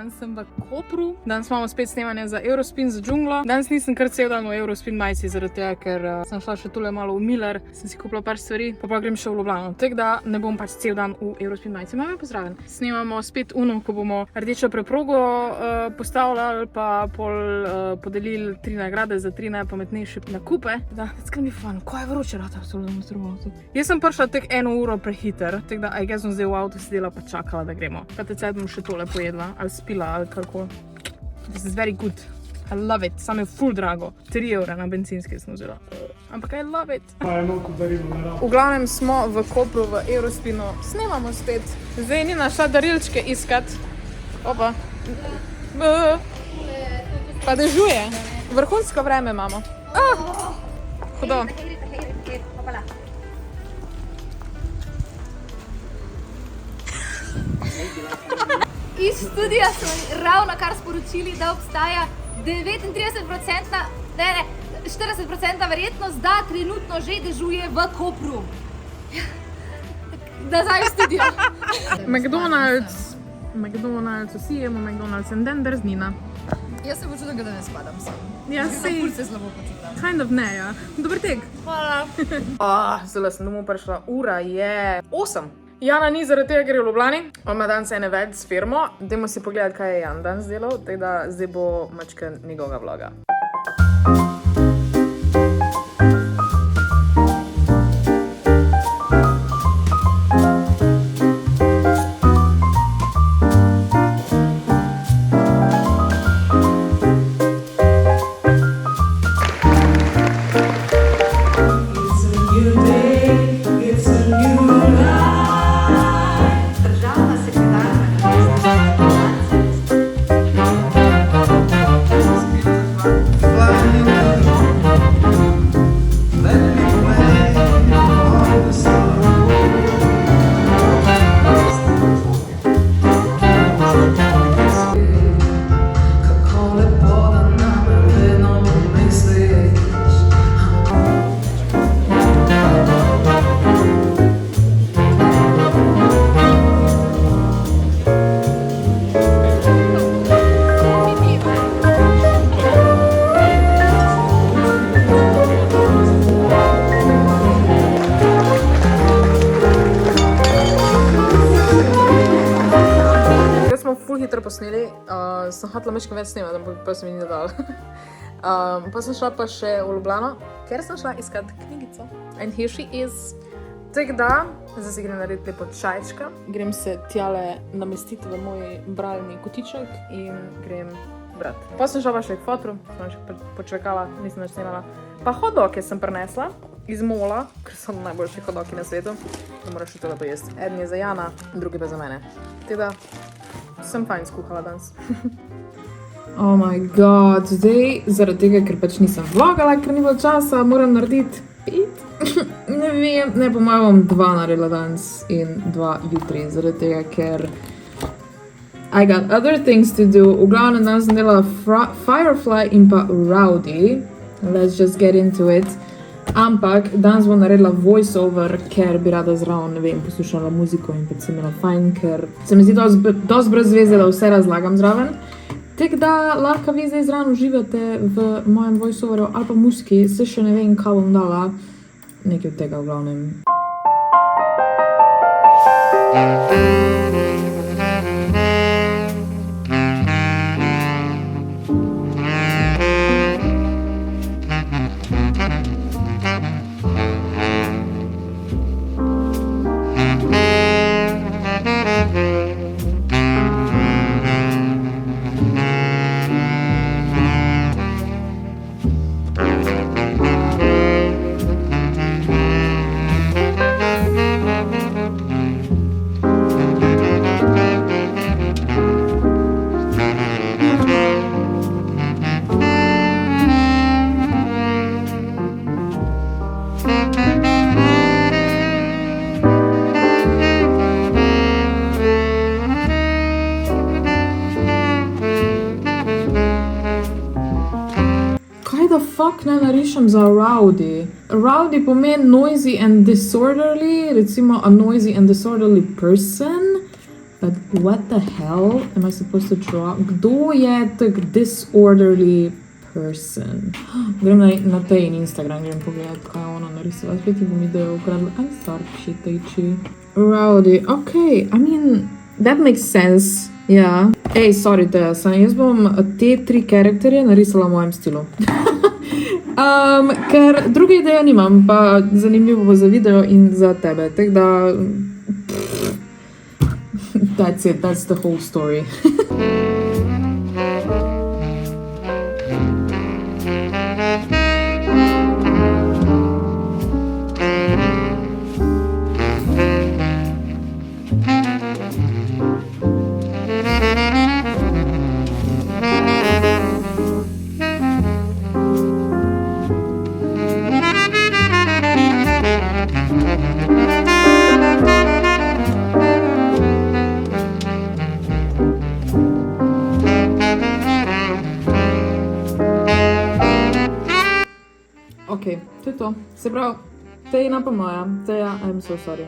danes sem v Kopru. Danes imamo spet snemanje za Eurospin za džunglo. Danes nisem kar cel dan v Eurospin majci, zaradi tega, ker sem šla še tule malo v Miller, sem si kupila par stvari, pa grem še v Ljubljano. Tako da ne bom pač cel dan v Eurospin majci. Mame pozdraven. Snemamo spet ko bomo rdečo preprogo postavljali, pa podelili 3 nagrade za 3 najpametnejše nakupe. Da, it's gonna be fun. Ko je vroče, rata absolutno strmo. Jaz sem prišla tek 1 uro prehiter, tako da jaz sem zdaj v avtu sedela pa čakala, da gremo. KTC bom še tole pojedla, ali spila, ali kako. This is very good. I love it. Sam je ful drago. 3 evra na bencinski sem vzela. Ampak I love it. V glavnem smo v Kopru, v Eurospinu. Snemamo spet. Zdaj ni našla darilčke iskat. Opa. Pa dežuje. Vrhunsko vreme imamo. Hudo. Iz studija so ravno kar sporočili, da obstaja 40% verjetnost, da trenutno že dežuje v Kopru. Nazaj v studio. McDonald's, vsi jemo McDonald's in den drznina. Jaz se počutim, da ne spadam sem. Ja, sej. Se slabo počutam. Kind of ne, ja. Dober tek. Hvala. Zelo sem domov prišla. Ura je 8. Jana ni zaradi tega, ker je v Ljubljani. On ima danes ene več s firmo. Dajmo si pogledati, kaj je Jan danes delal, tako da zdaj bo mačka njegovega vloga. Hitro posneli, sem hotela mečkaj več snemati, ampak pa se mi ni dalo. Pa sem šla pa še v Ljubljano, ker sem šla iskat knjigico. And here she is. Tako da, zdaj se grem narediti lepo čajčka. Grem se tjale namestiti v moj bralni kotiček in grem brat. Pa sem šla pa še k fotru, sem še počvekala, nisem več snemala. Pa hodoke sem prinesla iz mola, ker so najboljši hodoki na svetu. Da moraš še tole pojesti. Eden je za Jana, drugi pa za mene. Tako da, sem fajn skuhala danes. Oh my god, zdaj zaradi tega, ker pač nisem vlogala, ker ni bilo časa, moram narediti 5. Ne vem, ne po mojem bom 2 naredila danes in 2 jutri, zaradi tega, ker I got other things to do. V glavnem danes sem delala Firefly in pa Rowdy. Let's just get into it. Ampak danes bom naredila voiceover, ker bi rada zraven, ne vem, poslušala muziko in pa se imela fajn, ker se mi zdi dosti brez veze, da vse razlagam zraven. Tako da lahko vi zdaj zraven uživate v mojem voiceoveru ali pa muziki, se še ne vem, kaj bom dala, nekaj od tega v glavnem. Fuck ne narišem za rowdy. Rowdy pomeni noisy and disorderly, recimo a noisy and disorderly person. But what the hell am I supposed to draw? Kdo je tak disorderly person? Grem na tej Instagram, grem pogledat, kaj ona narisala. Spet ti bom idejo ukradla. I'm sorry, šitejči. Rowdy, okay, I mean, that makes sense. Ja. Ej, sorry, Teja, jaz bom te 3 karakterje narisala v mojem stilu. Ker druge ideje nimam, pa zanimivo bo za video in za tebe. Tako da... That's it, that's the whole story. Ok, to je to. Se pravi, Tejna pa moja. Teja, I'm so sorry.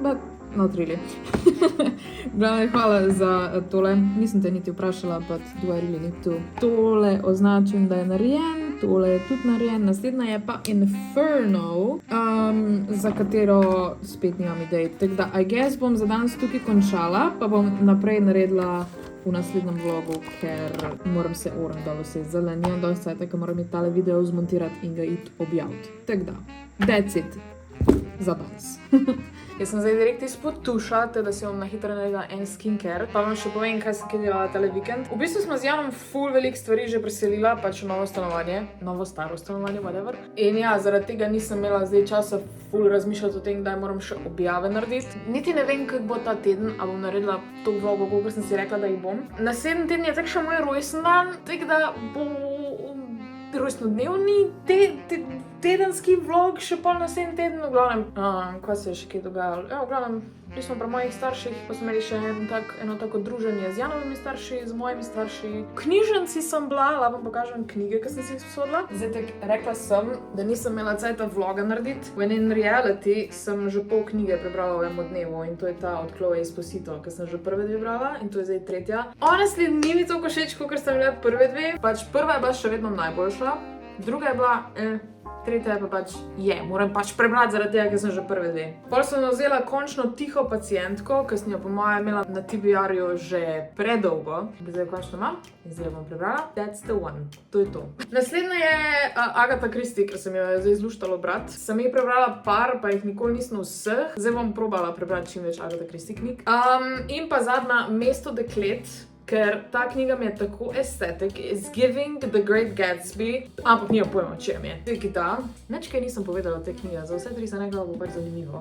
But not really. Glavne, hvala za tole. Nisem te niti vprašala, but do I really need to? Tole označim, da je narejen, tole je tudi narejen. Naslednja je pa Inferno, za katero spet nimam idej. Tako da, I guess bom za danes tukaj končala, pa bom naprej naredila v naslednjem vlogu, ker moram se oran dol vse zelen. Nimam dosti cajta, ker moram tale video zmontirati in ga iti objaviti. Tako da, that's it. Za danes. Jaz sem zdaj direkt izpod tuša, da si bom na hitro naredila en skincare. Pa vam še povem, kaj sem delala tale vikend. V bistvu smo z Janom ful veliko stvari že preselila, pač v novo stanovanje, novo staro stanovanje, whatever. In ja, zaradi tega nisem imela zdaj časa ful razmišljati o tem, kdaj moram še objave narediti. Niti ne vem, kako bo ta teden, a bom naredila to vlogo, koliko sem si rekla, da jih bom. Naslednji teden je tako še moj rojsten dan, tako da bo rojstnodnevni tedenski vlog, še pol naslednji teden, v glavnem, kaj se je še kaj dogajalo? Ja, v glavnem, bili smo pri mojih starših, pa smo imeli še eno tako druženje z Janovimi starši, z mojimi starši. V knjižnici sem bila, lahko vam pokažem knjige, ki sem si jih sposodila. Zdaj tak rekla sem, da nisem imela cajta vloga narediti. When in reality sem že pol knjige prebrala v enem dnevu in to je ta od Chloe Esposito, ki sem že prve 2 brala in to je zdaj 3. Honestly, ni mi toliko všeč, kakor sem bila prve 2. Pač prva je bila še vedno najboljša, druga je bila, tretja je pa pač moram pač prebrati zaradi tega, ker sem že prve 2. Pol sem vzela končno Tiho pacientko, ki sem jo po mojem imela na TBR-ju že predolgo. Zdaj končno imam in zdaj bom prebrala. That's the one. To je to. Naslednja je Agatha Christie, ker sem jo zdaj zluštalo brati. Sem jih prebrala par, pa jih nikoli nisem vseh. Zdaj bom probala prebrati čim več Agatha Christie knjig. In pa zadnja Mesto deklet, ker ta knjiga mi je tako estetik, is giving The Great Gatsby, ampak nimam pojma, o čem je. Nič kaj nisem povedala o tej knjigi, za vse 3 sem rekla, bo pač zanimivo.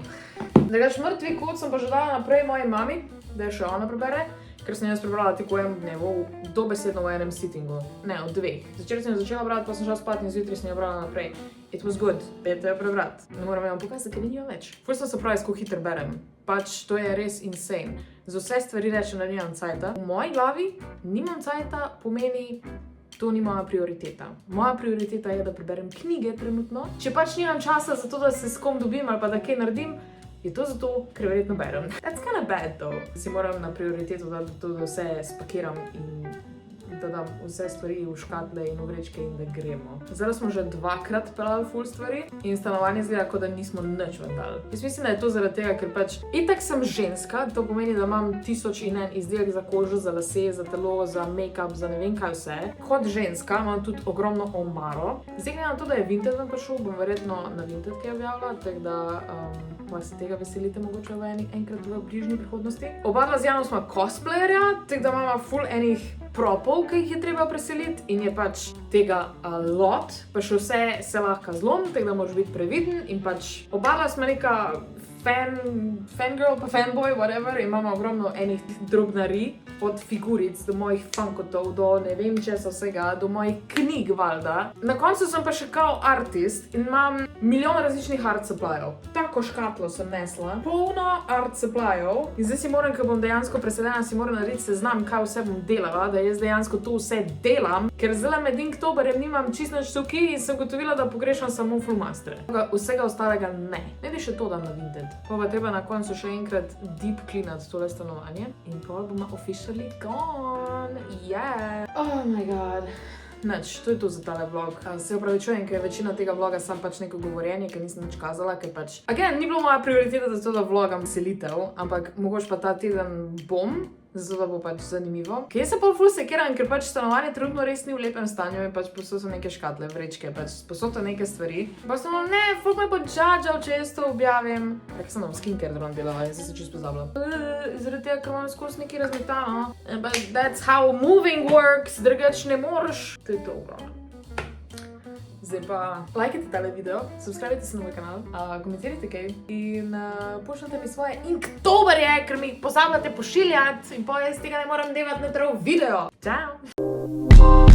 Drugač, Mrtvi kot sem pa že dala naprej moji mami, da je še ona prebere, ker sem jaz prebrala tako v enem dnevu, dobesedno v enem sittingu. Ne, v 2. Začer sem jo začela brati, pa sem šla spat in zjutraj sem jo brala naprej. It was good, pejte jo prebrati. Ne moram vam pokazati, ker nimam več. Ful sem surprised, ko hitro berem. Pač to je res insane. Za vse stvari rečem, da nimam cajta. V moji glavi nimam cajta pomeni, to ni moja prioriteta. Moja prioriteta je, da preberem knjige trenutno. Če pač nimam časa za to, da se s kom dobim ali pa da kaj naredim, je to zato, ker verjetno berem. That's kinda bad though. Si moram na prioriteto dati to, da vse spakiram in da dam vse stvari v škatle in v vrečke in da gremo. Zdaj smo že 2-krat pelali ful stvari in stanovanje zgleda, kot da nismo nič vendali. Jaz mislim, da je to zaradi tega, ker pač itak sem ženska, to pomeni, da imam 1001 izdelek za kožo, za lase, za telo, za make-up, za ne vem kaj vse. Kot ženska imam tudi ogromno omaro. Zdaj glede na to, da je Vinted vam prišel, bom verjetno na Vinted kaj objavila, tako da pa se tega veselite mogoče enkrat v bližnji prihodnosti. Oba z Janom smo cosplayerja, tako da imamo ful enih propov, ki jih je treba preseliti in je pač tega lot, pa še vse se lahko zlom, tako da moraš biti previden in pač oba smo neka fangirl pa fanboy, whatever, imamo ogromno enih drobnarij, od figuric do mojih funkotov, do ne vem česa vsega, do mojih knjig, valjda. Na koncu sem pa še kao artist in imam milijon različnih art supplyov. Tako škatlo sem nesla, polno art supplyov in zdaj si moram, ker bom dejansko preseljena, si moram narediti seznam, kaj vse bom delala, da jaz dejansko to vse delam, ker zdaj med inktoberjem nimam čisto nič tukaj in sem ugotovila, da pogrešam samo flomastره. Vsega ostalega ne. Ne bi še to dam na Vinted. Pa bo treba na koncu še enkrat deep cleanati tole stanovanje in pol bomo officially gone. Yeah. Oh my god. Nič, to je to za tale vlog. Se opravičujem, ker je večina tega vloga sam pač neko govorjenje, ker nisem nič kazala, ker pač... Again, ni bilo moja prioriteta za to, da vlogam selitev, ampak mogoče pa ta teden bom, zato da bo pač zanimivo. Ker jaz se pol ful sekiram, ker pač stanovanje trenutno res ni v lepem stanju in pač posod so neke škatle, vrečke, pač posod so neke stvari. Pa sem ne, ful me bo judgeal, če jaz to objavim. Tako sem nam skincare dron delala, jaz sem se čisto pozabila. Zaradi tega, ker imam skozi nekaj razmetano. But that's how moving works, drugač ne moreš. To je to uglavnom. Zdaj pa lajkajte tale video, subscribite se na moj kanal, komentirajte kaj in pošljite mi svoje inktoberje, ker mi jih pozabljate pošiljati in pa jaz tega ne moram delati na drug video. Ciao!